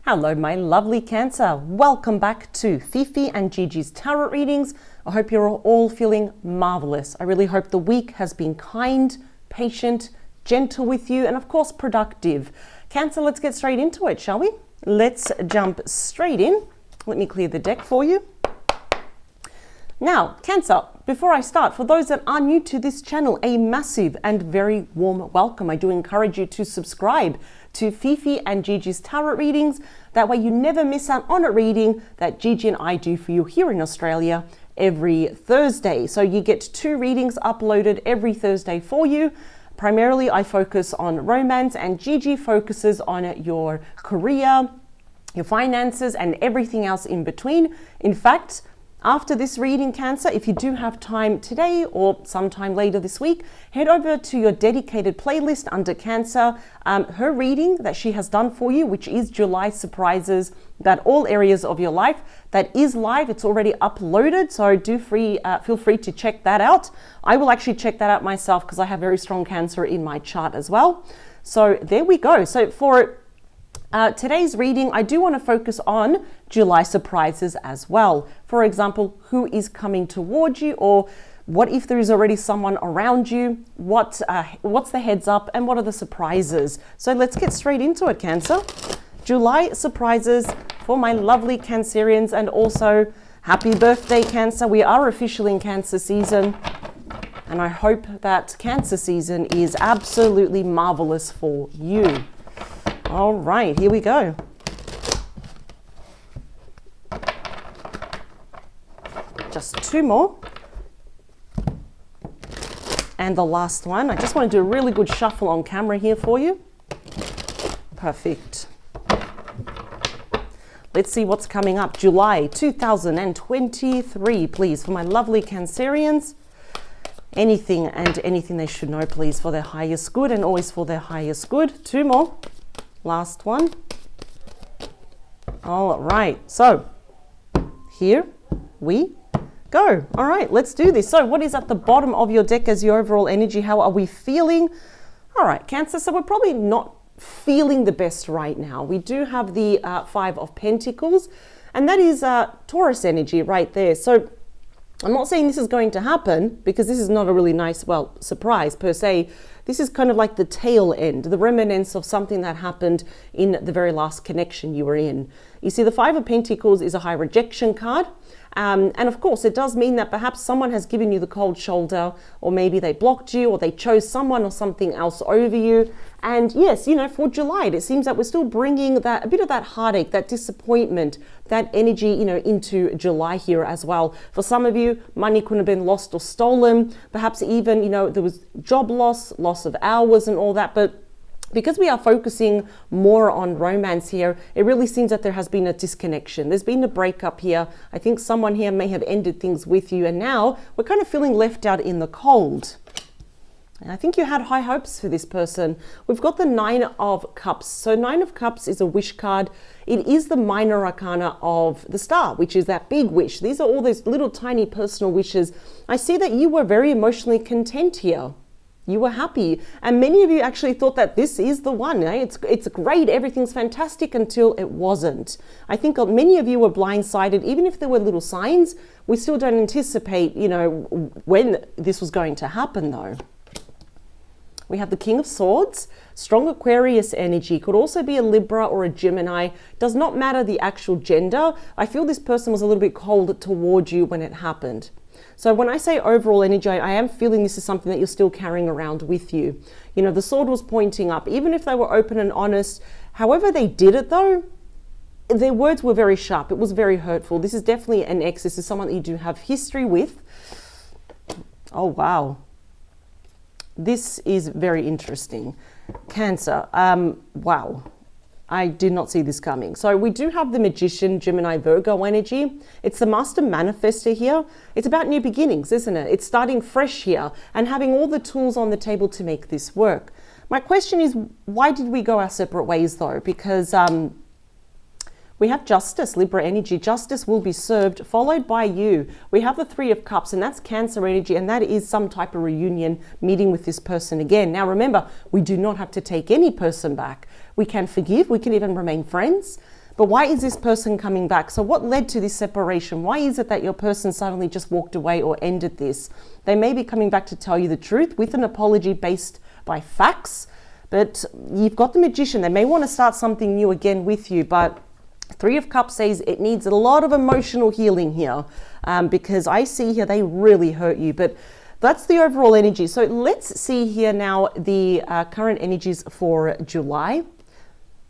Hello, my lovely Cancer. Welcome back to Fifi and Gigi's tarot readings. I hope you're all feeling marvelous. I really hope the week has been kind, patient, gentle with you, and of course, productive. Cancer, let's get straight into it, shall we? Let's jump straight in. Let me clear the deck for you. Now, Cancer, before I start, for those that are new to this channel, a massive and very warm welcome. I do encourage you to subscribe to Fifi and Gigi's tarot readings. That way you never miss out on a reading that Gigi and I do for you here in Australia every Thursday. So you get 2 readings uploaded every Thursday for you. Primarily, I focus on romance and Gigi focuses on your career, your finances, and everything else in between. In fact, after this reading, Cancer, if you do have time today or sometime later this week, head over to your dedicated playlist under Cancer. Her reading that she has done for you, which is July Surprises, about all areas of your life, that is live. It's already uploaded, so feel free to check that out. I will actually check that out myself because I have very strong Cancer in my chart as well. So there we go. So for today's reading, I do want to focus on July surprises as well. For example, who is coming towards you, or what if there is already someone around you? What's the heads up, and what are the surprises? So let's get straight into it, Cancer. July surprises for my lovely Cancerians, and also happy birthday, Cancer. We are officially in Cancer season, and I hope that Cancer season is absolutely marvelous for you. All right, here we go. Just 2 more. And the last one. I just want to do a really good shuffle on camera here for you. Perfect. Let's see what's coming up. July 2023, please, for my lovely Cancerians. Anything and anything they should know, please, for their highest good, and always for their highest good. 2 more. Last one. All right, so here we go. All right, let's do this. So what is at the bottom of your deck as your overall energy? How are we feeling? All right, Cancer, so we're probably not feeling the best right now. We do have the 5 of Pentacles, and that is Taurus energy right there. So I'm not saying this is going to happen, because this is not a really nice, surprise per se. This is kind of like the tail end, the remnants of something that happened in the very last connection you were in. You see, the 5 of Pentacles is a high rejection card. And of course, it does mean that perhaps someone has given you the cold shoulder, or maybe they blocked you, or they chose someone or something else over you. And yes, for July, it seems that we're still bringing a bit of that heartache, that disappointment, that energy, into July here as well. For some of you, money could have been lost or stolen. Perhaps even, there was job loss of hours and all that. But because we are focusing more on romance here, it really seems that there has been a disconnection. There's been a breakup here. I think someone here may have ended things with you, and now we're kind of feeling left out in the cold. And I think you had high hopes for this person. We've got the 9 of Cups. So 9 of Cups is a wish card. It is the minor arcana of the star, which is that big wish. These are all those little tiny personal wishes. I see that you were very emotionally content here. You were happy, and many of you actually thought that this is the one. It's great, everything's fantastic, until it wasn't. I think many of you were blindsided. Even if there were little signs, we still don't anticipate, when this was going to happen, though. We have the King of Swords, strong Aquarius energy. Could also be a Libra or a Gemini. Does not matter the actual gender. I feel this person was a little bit cold towards you when it happened. So when I say overall energy, I am feeling this is something that you're still carrying around with you. The sword was pointing up, even if they were open and honest. However they did it, though, their words were very sharp. It was very hurtful. This is definitely an ex. This is someone that you do have history with. Oh, wow. This is very interesting. Cancer. Wow. I did not see this coming. So we do have the Magician, Gemini, Virgo energy. It's the Master Manifester here. It's about new beginnings, isn't it? It's starting fresh here and having all the tools on the table to make this work. My question is, why did we go our separate ways, though? Because we have Justice, Libra energy. Justice will be served, followed by you. We have the 3 of Cups, and that's Cancer energy, and that is some type of reunion, meeting with this person again. Now, remember, we do not have to take any person back. We can forgive. We can even remain friends. But why is this person coming back? So what led to this separation? Why is it that your person suddenly just walked away or ended this? They may be coming back to tell you the truth with an apology based by facts, but you've got the Magician. They may want to start something new again with you, but Three of Cups says it needs a lot of emotional healing here, because I see here they really hurt you, but that's the overall energy. So let's see here now the current energies for July.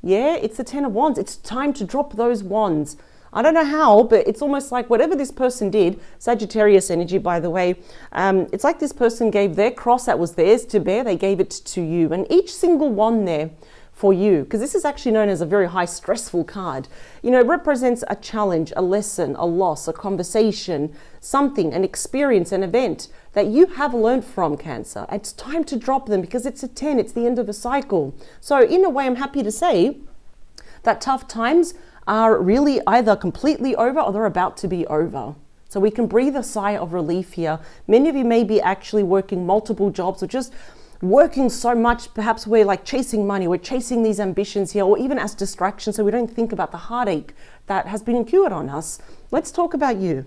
Yeah, it's the Ten of Wands. It's time to drop those wands. I don't know how, but it's almost like whatever this person did, Sagittarius energy, by the way, it's like this person gave their cross that was theirs to bear, they gave it to you. And each single one there for you, because this is actually known as a very high stressful card, you know, it represents a challenge, a lesson, a loss, a conversation, something, an experience, an event that you have learned from, Cancer. It's time to drop them because it's a 10, it's the end of a cycle. So in a way, I'm happy to say that tough times are really either completely over or they're about to be over. So we can breathe a sigh of relief here. Many of you may be actually working multiple jobs or just working so much. Perhaps we're like chasing money, we're chasing these ambitions here, or even as distractions, so we don't think about the heartache that has been incurred on us. Let's talk about you.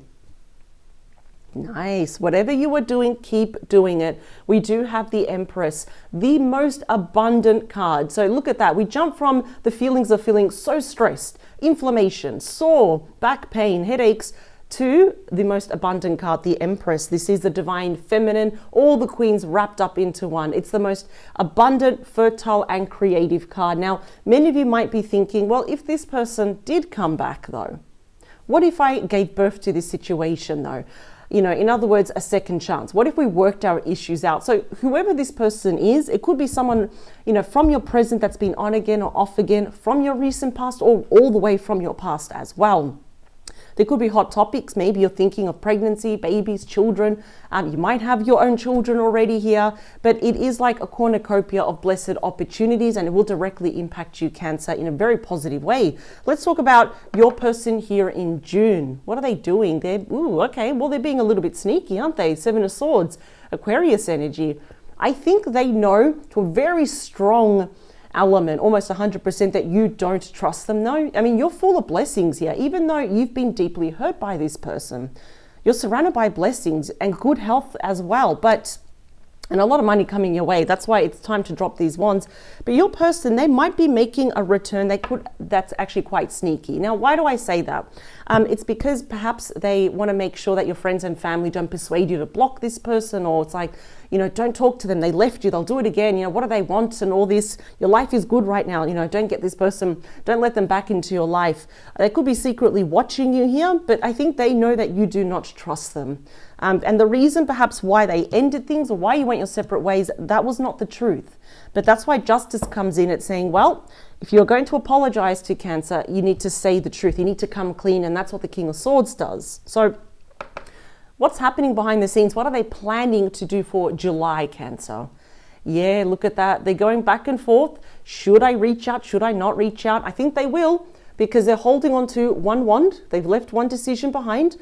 Nice. Whatever you are doing, keep doing it. We do have the Empress, the most abundant card. So look at that. We jump from the feelings of feeling so stressed, inflammation, sore, back pain, headaches, to the most abundant card, the Empress. This is the divine feminine, all the queens wrapped up into one. It's the most abundant, fertile, and creative card. Now, many of you might be thinking, well, if this person did come back though, what if I gave birth to this situation though? You know, in other words, a second chance. What if we worked our issues out? So whoever this person is, it could be someone, you know, from your present that's been on again or off again, from your recent past, or all the way from your past as well. There could be hot topics. Maybe you're thinking of pregnancy, babies, children. You might have your own children already here, but it is like a cornucopia of blessed opportunities, and it will directly impact you, Cancer, in a very positive way. Let's talk about your person here in June. What are they doing? They're being a little bit sneaky, aren't they? Seven of Swords, Aquarius energy. I think they know to a very strong element, almost 100%, that you don't trust them. No, I mean, you're full of blessings here. Even though you've been deeply hurt by this person, you're surrounded by blessings and good health as well, and a lot of money coming your way. That's why it's time to drop these wands. But your person, they might be making a return. That's actually quite sneaky. Now, why do I say that? It's because perhaps they want to make sure that your friends and family don't persuade you to block this person, or it's like, you know, don't talk to them. They left you. They'll do it again. You know, what do they want and all this? Your life is good right now. You know, don't get this person. Don't let them back into your life. They could be secretly watching you here, but I think they know that you do not trust them. And the reason perhaps why they ended things or why you went your separate ways, that was not the truth. But that's why justice comes in. It's saying, well, if you're going to apologize to Cancer, you need to say the truth. You need to come clean. And that's what the King of Swords does. So what's happening behind the scenes? What are they planning to do for July, Cancer? Yeah, look at that. They're going back and forth. Should I reach out? Should I not reach out? I think they will, because they're holding on to one wand. They've left one decision behind.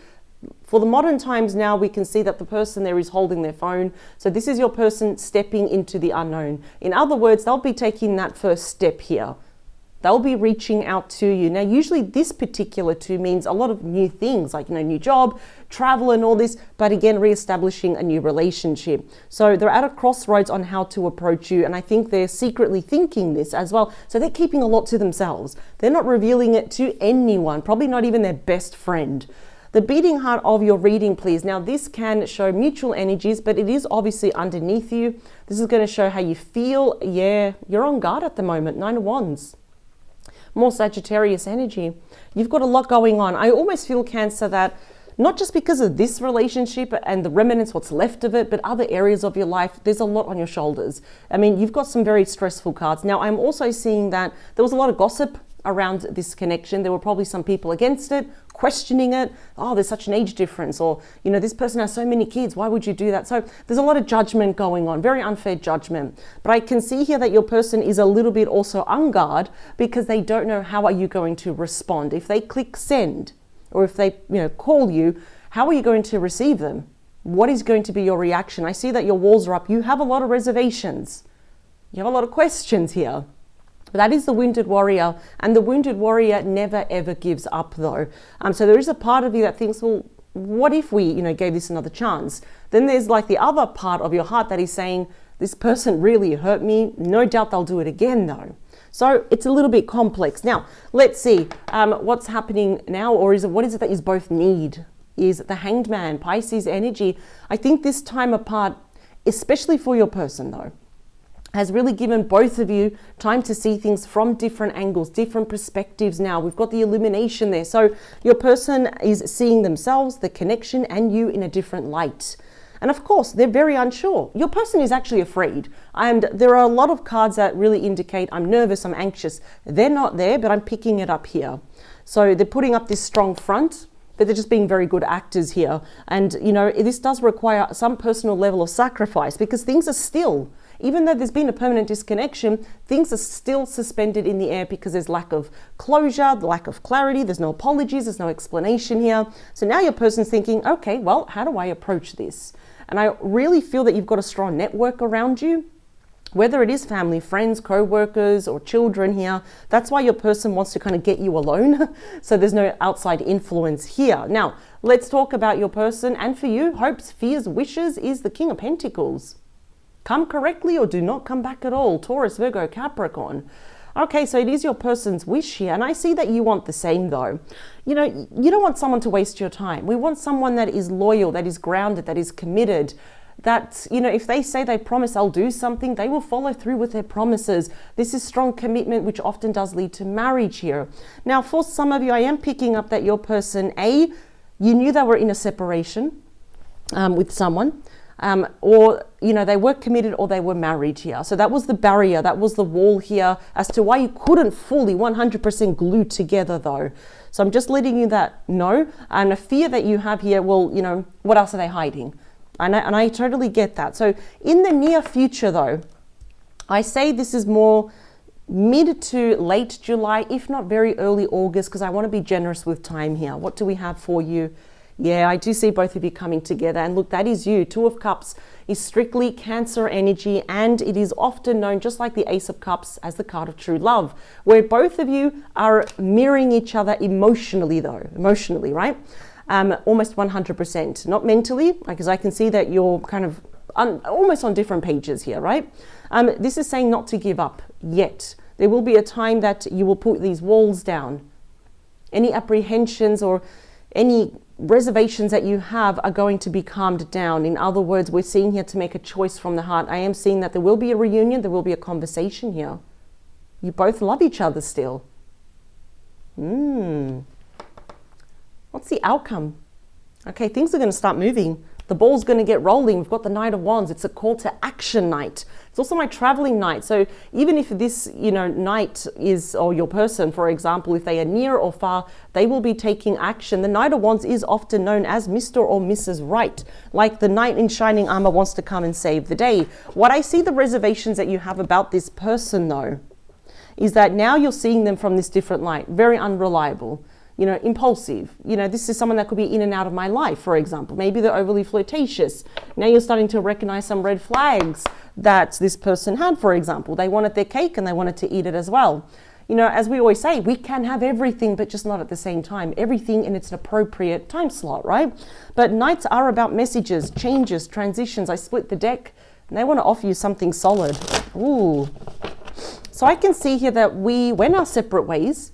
For the modern times now, we can see that the person there is holding their phone. So this is your person stepping into the unknown. In other words, they'll be taking that first step here. They'll be reaching out to you. Now, usually this particular two means a lot of new things, like, you know, new job, travel and all this, but again, reestablishing a new relationship. So they're at a crossroads on how to approach you. And I think they're secretly thinking this as well. So they're keeping a lot to themselves. They're not revealing it to anyone, probably not even their best friend. The beating heart of your reading, please. Now, this can show mutual energies, but it is obviously underneath you. This is going to show how you feel. Yeah, you're on guard at the moment. 9 of Wands. More Sagittarius energy. You've got a lot going on. I almost feel, Cancer, that not just because of this relationship and the remnants, what's left of it, but other areas of your life, there's a lot on your shoulders. I mean, you've got some very stressful cards. Now, I'm also seeing that there was a lot of gossip around this connection. There were probably some people against it, questioning it. Oh, there's such an age difference, or, you know, this person has so many kids. Why would you do that? So there's a lot of judgment going on, very unfair judgment. But I can see here that your person is a little bit also on guard because they don't know how are you going to respond. If they click send, or if they, you know, call you, how are you going to receive them? What is going to be your reaction? I see that your walls are up. You have a lot of reservations. You have a lot of questions here. But that is the wounded warrior, and the wounded warrior never ever gives up though. So there is a part of you that thinks, well, what if we, gave this another chance? Then there's like the other part of your heart that is saying, this person really hurt me. No doubt they'll do it again though. So it's a little bit complex. Now, let's see what's happening now, or what is it that you both need? Is the Hanged Man, Pisces energy. I think this time apart, especially for your person though, has really given both of you time to see things from different angles, different perspectives now. We've got the illumination there. So your person is seeing themselves, the connection, and you in a different light. And of course, they're very unsure. Your person is actually afraid. And there are a lot of cards that really indicate, I'm nervous, I'm anxious. They're not there, but I'm picking it up here. So they're putting up this strong front, but they're just being very good actors here. And, this does require some personal level of sacrifice because things are still. Even though there's been a permanent disconnection, things are still suspended in the air because there's lack of closure, the lack of clarity, there's no apologies, there's no explanation here. So now your person's thinking, okay, well, how do I approach this? And I really feel that you've got a strong network around you, whether it is family, friends, co-workers, or children here. That's why your person wants to kind of get you alone. So there's no outside influence here. Now, let's talk about your person. And for you, hopes, fears, wishes is the King of Pentacles. Come correctly or do not come back at all. Taurus, Virgo, Capricorn. Okay, so it is your person's wish here. And I see that you want the same though. You don't want someone to waste your time. We want someone that is loyal, that is grounded, that is committed. That, if they say they promise I'll do something, they will follow through with their promises. This is strong commitment, which often does lead to marriage here. Now, for some of you, I am picking up that your person, you knew they were in a separation with someone. Or they were committed or they were married here. So that was the barrier, that was the wall here as to why you couldn't fully 100% glue together though. So I'm just letting you that know. And a fear that you have here, well, what else are they hiding? And I totally get that. So in the near future though, I say this is more mid to late July, if not very early August, because I want to be generous with time here. What do we have for you? Yeah, I do see both of you coming together. And look, that is you. Two of Cups is strictly Cancer energy, and it is often known, just like the Ace of Cups, as the card of true love, where both of you are mirroring each other emotionally though. Emotionally, right? Almost 100%. Not mentally, because I can see that you're kind of almost on different pages here, right? This is saying not to give up yet. There will be a time that you will put these walls down. Any apprehensions or any reservations that you have are going to be calmed down. In other words, we're seeing here to make a choice from the heart. I am seeing that there will be a reunion, there will be a conversation here. You both love each other still. What's the outcome? Okay, things are going to start moving. The ball's going to get rolling. We've got the Knight of Wands. It's a call to action night. It's also my traveling night. So even if this, night is, or your person, for example, if they are near or far, they will be taking action. The Knight of Wands is often known as Mr. or Mrs. Right. Like the knight in shining armor wants to come and save the day. What I see the reservations that you have about this person though, is that now you're seeing them from this different light. Very unreliable. Impulsive. This is someone that could be in and out of my life, for example. Maybe they're overly flirtatious. Now you're starting to recognize some red flags that this person had, for example. They wanted their cake and they wanted to eat it as well. As we always say, we can have everything, but just not at the same time. Everything in its appropriate time slot, right? But nights are about messages, changes, transitions. I split the deck and they want to offer you something solid. Ooh. So I can see here that we went our separate ways,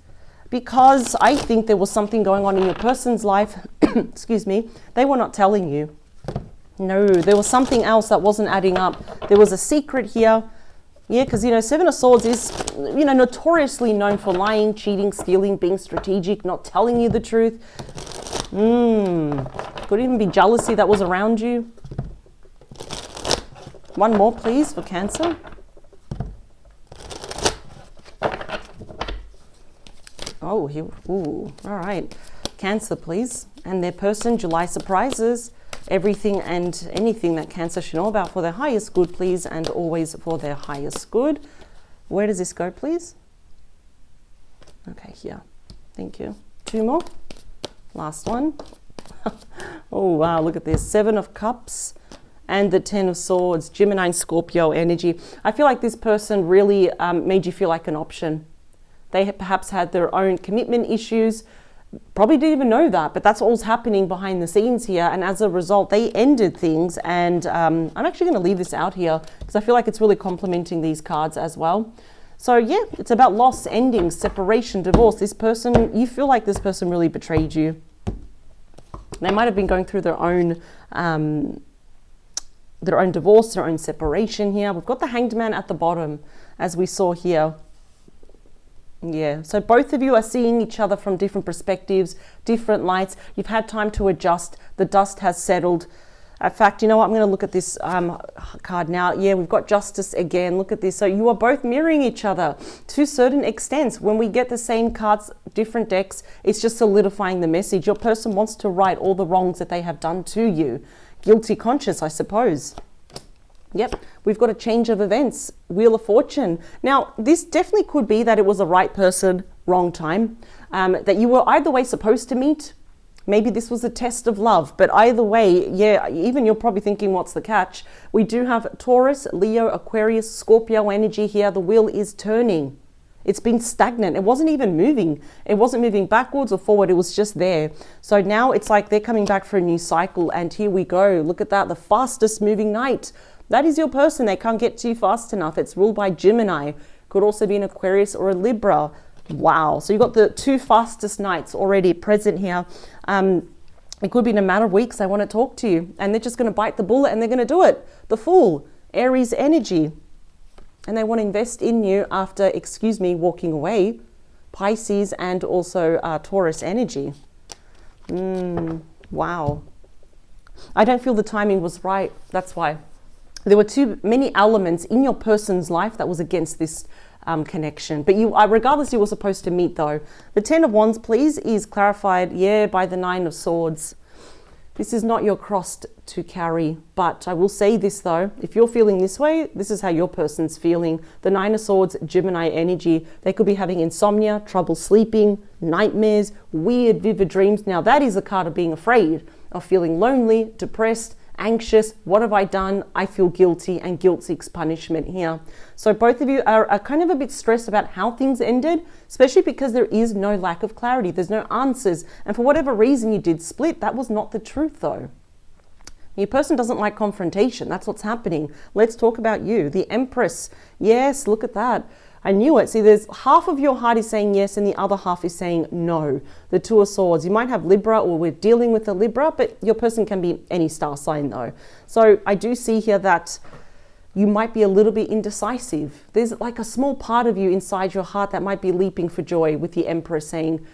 because I think there was something going on in your person's life, excuse me, they were not telling you. No, there was something else that wasn't adding up. There was a secret here. Yeah, because, Seven of Swords is, notoriously known for lying, cheating, stealing, being strategic, not telling you the truth. Could even be jealousy that was around you. One more, please, for Cancer. Oh, all right. Cancer, please. And their person, July surprises. Everything and anything that Cancer should know about for their highest good, please, and always for their highest good. Where does this go, please? Okay, here. Thank you. Two more. Last one. Oh, wow, look at this. 7 of Cups and the Ten of Swords, Gemini and Scorpio energy. I feel like this person really made you feel like an option. They perhaps had their own commitment issues, probably didn't even know that, but that's what was happening behind the scenes here. And as a result, they ended things. And I'm actually going to leave this out here because I feel like it's really complementing these cards as well. So yeah, it's about loss, endings, separation, divorce. This person, you feel like this person really betrayed you. They might have been going through their own divorce, their own separation here. We've got the Hanged Man at the bottom, as we saw here. Yeah, so both of you are seeing each other from different perspectives, different lights. You've had time to adjust. The dust has settled. In fact, you know what? I'm going to look at this card now. Yeah, we've got Justice again. Look at this. So you are both mirroring each other to certain extents. When we get the same cards, different decks, it's just solidifying the message. Your person wants to right all the wrongs that they have done to you. Guilty conscious, I suppose. Yep, we've got a change of events. Wheel of Fortune. Now, this definitely could be that it was the right person, wrong time. That you were either way supposed to meet. Maybe this was a test of love, but either way, yeah, even you're probably thinking, what's the catch? We do have Taurus, Leo, Aquarius, Scorpio energy here. The wheel is turning. It's been stagnant. It wasn't even moving. It wasn't moving backwards or forward. It was just there. So now it's like they're coming back for a new cycle. And here we go. Look at that. The fastest moving night. That is your person. They can't get to you fast enough. It's ruled by Gemini. Could also be an Aquarius or a Libra. Wow. So you've got the two fastest nights already present here. It could be in a matter of weeks they want to talk to you and they're just going to bite the bullet and they're going to do it. The Fool, Aries energy. And they want to invest in you after, excuse me, walking away. Pisces and also Taurus energy. Wow. I don't feel the timing was right. That's why. There were too many elements in your person's life that was against this connection. But you, regardless, you were supposed to meet though. The Ten of Wands, please, is clarified, yeah, by the Nine of Swords. This is not your cross to carry. But I will say this though, if you're feeling this way, this is how your person's feeling. The Nine of Swords, Gemini energy. They could be having insomnia, trouble sleeping, nightmares, weird, vivid dreams. Now that is a card of being afraid, of feeling lonely, depressed, anxious. What have I done? I feel guilty, and guilt seeks punishment here. So both of you are kind of a bit stressed about how things ended, especially because there is no lack of clarity. There's no answers. And for whatever reason you did split, that was not the truth though. Your person doesn't like confrontation. That's what's happening. Let's talk about you. The Empress. Yes, look at that. I knew it. See, there's half of your heart is saying yes and the other half is saying no. The Two of Swords. You might have Libra or we're dealing with a Libra, but your person can be any star sign though. So I do see here that you might be a little bit indecisive. There's like a small part of you inside your heart that might be leaping for joy with the Emperor saying,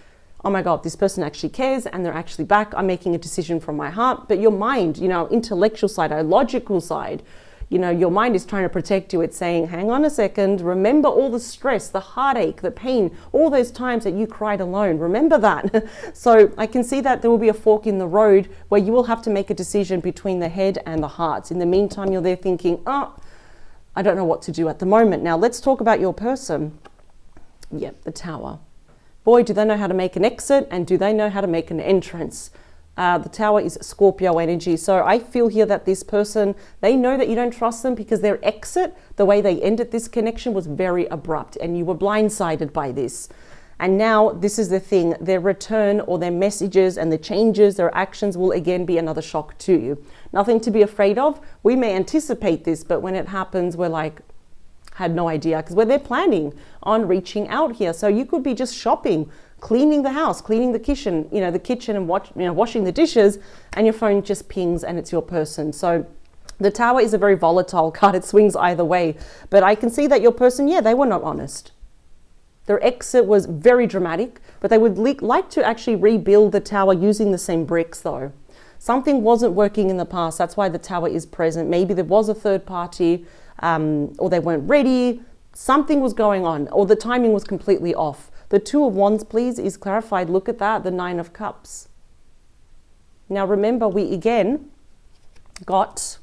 oh my God, this person actually cares and they're actually back. I'm making a decision from my heart. But your mind, you know, intellectual side, our logical side, you know, your mind is trying to protect you. It's saying, hang on a second, remember all the stress, the heartache, the pain, all those times that you cried alone. Remember that. So I can see that there will be a fork in the road where you will have to make a decision between the head and the heart. In the meantime, you're there thinking, oh, I don't know what to do at the moment. Now let's talk about your person. Yep, the Tower. Boy, do they know how to make an exit and do they know how to make an entrance. The Tower is Scorpio energy. So I feel here that this person, they know that you don't trust them because their exit, the way they ended this connection was very abrupt and you were blindsided by this. And now this is the thing, their return or their messages and the changes, their actions will again be another shock to you. Nothing to be afraid of. We may anticipate this, but when it happens, we're like, had no idea, because they're planning on reaching out here. So you could be just shopping, cleaning the house, cleaning the kitchen, you know, and washing the dishes, and your phone just pings and it's your person. So the Tower is a very volatile card. It swings either way. But I can see that your person, yeah, they were not honest. Their exit was very dramatic, but they would like to actually rebuild the Tower using the same bricks though. Something wasn't working in the past. That's why the Tower is present. Maybe there was a third party, or they weren't ready. Something was going on, or the timing was completely off. The Two of Wands, please, is clarified. Look at that, the Nine of Cups. Now remember, we again got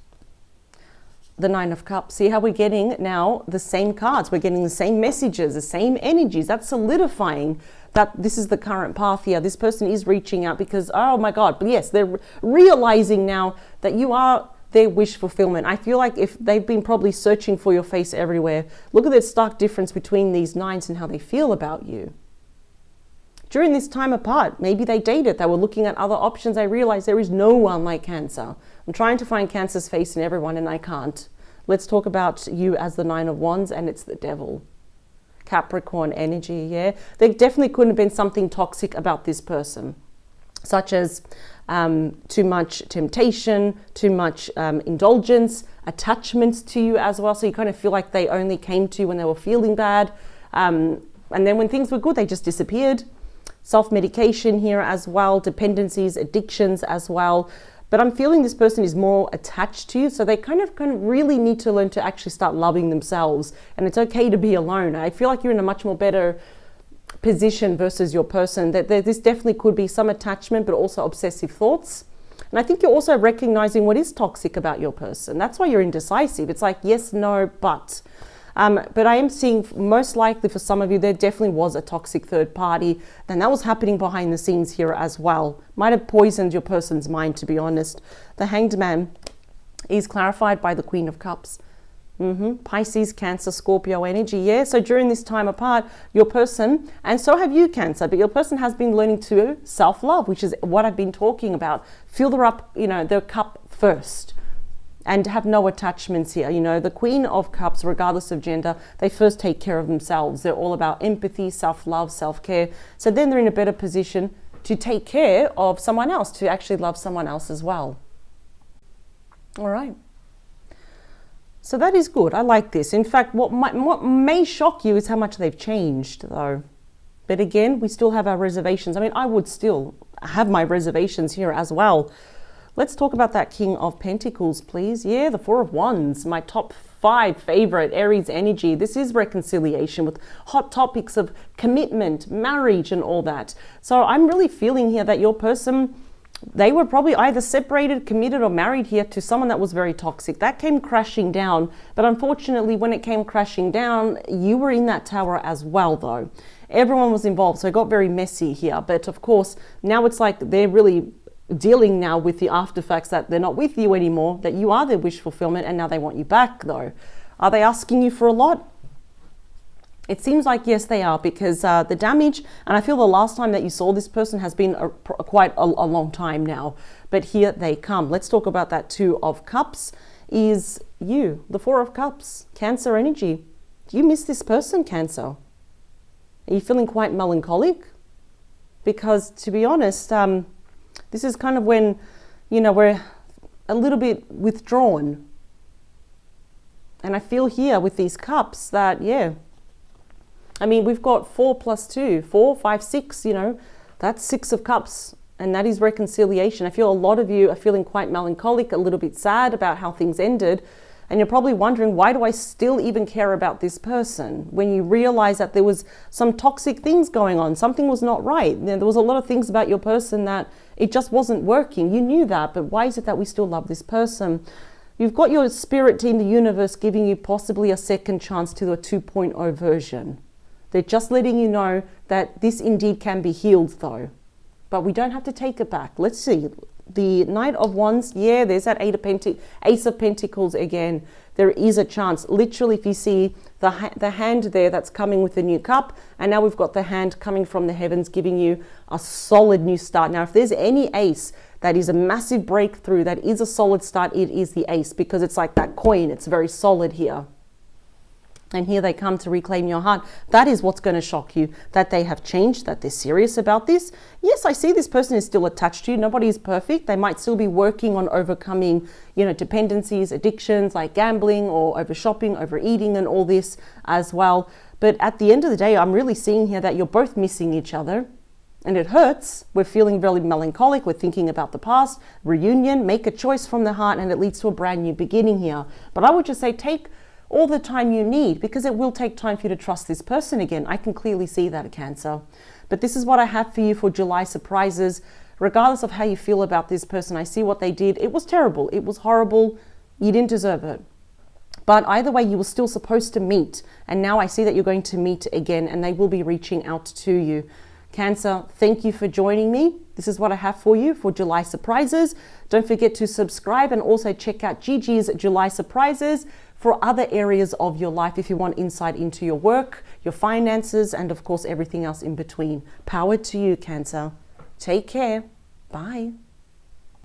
the Nine of Cups. See how we're getting now the same cards. We're getting the same messages, the same energies. That's solidifying that this is the current path here. This person is reaching out because, oh my God, yes, they're realizing now that you are their wish fulfillment. I feel like if they've been probably searching for your face everywhere, look at the stark difference between these nines and how they feel about you. During this time apart, maybe they dated, they were looking at other options. They realized there is no one like Cancer. I'm trying to find Cancer's face in everyone and I can't. Let's talk about you as the Nine of Wands, and it's the Devil. Capricorn energy, yeah? There definitely couldn't have been something toxic about this person, such as too much temptation, too much indulgence, attachments to you as well. So you kind of feel like they only came to you when they were feeling bad. And then when things were good, they just disappeared. Self-medication here as well, dependencies, addictions as well. But I'm feeling this person is more attached to you. So they kind of really need to learn to actually start loving themselves. And it's okay to be alone. I feel like you're in a much more better position versus your person. That this definitely could be some attachment, but also obsessive thoughts. And I think you're also recognizing what is toxic about your person. That's why you're indecisive. It's like, yes, no, but. But I am seeing most likely for some of you, there definitely was a toxic third party. Then that was happening behind the scenes here as well. Might have poisoned your person's mind, to be honest. The Hanged Man is clarified by the Queen of Cups. Pisces, Cancer, Scorpio energy. Yeah, so during this time apart, your person, and so have you, Cancer, but your person has been learning to self-love, which is what I've been talking about. Fill their cup first. And have no attachments here. You know, the Queen of Cups, regardless of gender, they first take care of themselves. They're all about empathy, self-love, self-care. So then they're in a better position to take care of someone else, to actually love someone else as well. All right. So that is good. I like this. In fact, what may shock you is how much they've changed, though. But again, we still have our reservations. I mean, I would still have my reservations here as well. Let's talk about that King of Pentacles, please. Yeah, the Four of Wands, my top 5 favorite Aries energy. This is reconciliation with hot topics of commitment, marriage, and all that. So I'm really feeling here that your person, they were probably either separated, committed, or married here to someone that was very toxic. That came crashing down. But unfortunately, when it came crashing down, you were in that tower as well, though. Everyone was involved, so it got very messy here. But of course, now it's like they're really dealing now with the afterfacts that they're not with you anymore, that you are their wish fulfillment, and now they want you back, though. Are they asking you for a lot? It seems like yes, they are, because the damage, and I feel the last time that you saw this person has been quite a long time now, but here they come. Let's talk about that Two of Cups is you, the Four of Cups, Cancer energy. Do you miss this person, Cancer? Are you feeling quite melancholic? Because to be honest, this is kind of when, you know, we're a little bit withdrawn. And I feel here with these cups that, yeah, I mean, we've got 4 plus 2, 4, 5, 6, you know, that's 6 of cups. And that is reconciliation. I feel a lot of you are feeling quite melancholic, a little bit sad about how things ended. And you're probably wondering, why do I still even care about this person? When you realize that there was some toxic things going on, something was not right. There was a lot of things about your person that it just wasn't working. You knew that, but why is it that we still love this person? You've got your spirit team, the universe, giving you possibly a second chance to a 2.0 version. They're just letting you know that this indeed can be healed, though. But we don't have to take it back. Let's see. The Knight of Wands, yeah, there's that Ace of Pentacles again. There is a chance. Literally, if you see the hand there that's coming with the new cup, and now we've got the hand coming from the heavens giving you a solid new start. Now, if there's any ace that is a massive breakthrough, that is a solid start, it is the ace, because it's like that coin. It's very solid here. And here they come to reclaim your heart. That is what's going to shock you, that they have changed, that they're serious about this. Yes, I see this person is still attached to you. Nobody is perfect. They might still be working on overcoming, you know, dependencies, addictions like gambling or over shopping, overeating and all this as well. But at the end of the day, I'm really seeing here that you're both missing each other. And it hurts. We're feeling really melancholic. We're thinking about the past. Reunion, make a choice from the heart, and it leads to a brand new beginning here. But I would just say take all the time you need, because it will take time for you to trust this person again. I can clearly see that, Cancer. But this is what I have for you for July surprises. Regardless of how you feel about this person, I see what they did. It was terrible. It was horrible. You didn't deserve it. But either way, you were still supposed to meet. And now I see that you're going to meet again, and they will be reaching out to you. Cancer, thank you for joining me. This is what I have for you for July surprises. Don't forget to subscribe and also check out Gigi's July surprises for other areas of your life if you want insight into your work, your finances, and of course everything else in between. Power to you, Cancer. Take care. Bye.